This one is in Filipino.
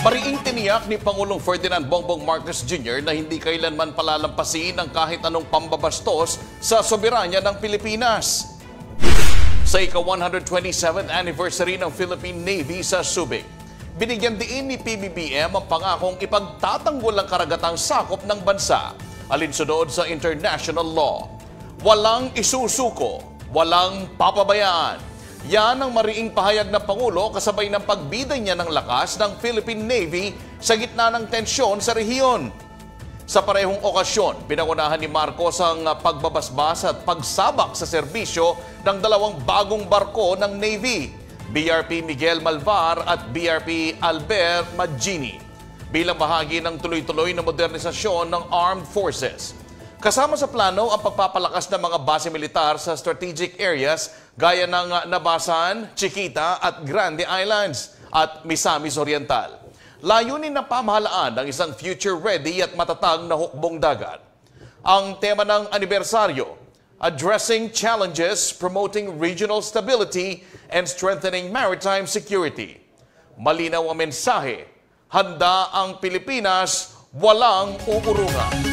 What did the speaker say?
Mariing tiniyak ni Pangulong Ferdinand Bongbong Marcos Jr. na hindi kailanman palalampasin ang kahit anong pambabastos sa soberanya ng Pilipinas. Sa ika-127th anniversary ng Philippine Navy sa Subic, binigyan diin ni PBBM ang pangakong ipagtatanggol ang karagatang sakop ng bansa alinsunod sa international law. Walang isusuko, walang papabayaan. Yan ang mariing pahayag ng Pangulo kasabay ng pagbiday niya ng lakas ng Philippine Navy sa gitna ng tensyon sa rehiyon. Sa parehong okasyon, pinangunahan ni Marcos ang pagbabasbas at pagsabak sa serbisyo ng dalawang bagong barko ng Navy, BRP Miguel Malvar at BRP Albert Magini, bilang bahagi ng tuloy-tuloy na modernisasyon ng Armed Forces. Kasama sa plano ang pagpapalakas ng mga base militar sa strategic areas gaya ng Nabasan, Chiquita at Grande Islands at Misamis Oriental. Layunin ng pamahalaan ng isang future-ready at matatag na hukbong dagat. Ang tema ng anibersaryo, Addressing Challenges, Promoting Regional Stability and Strengthening Maritime Security. Malinaw ang mensahe, handa ang Pilipinas, walang uurungan.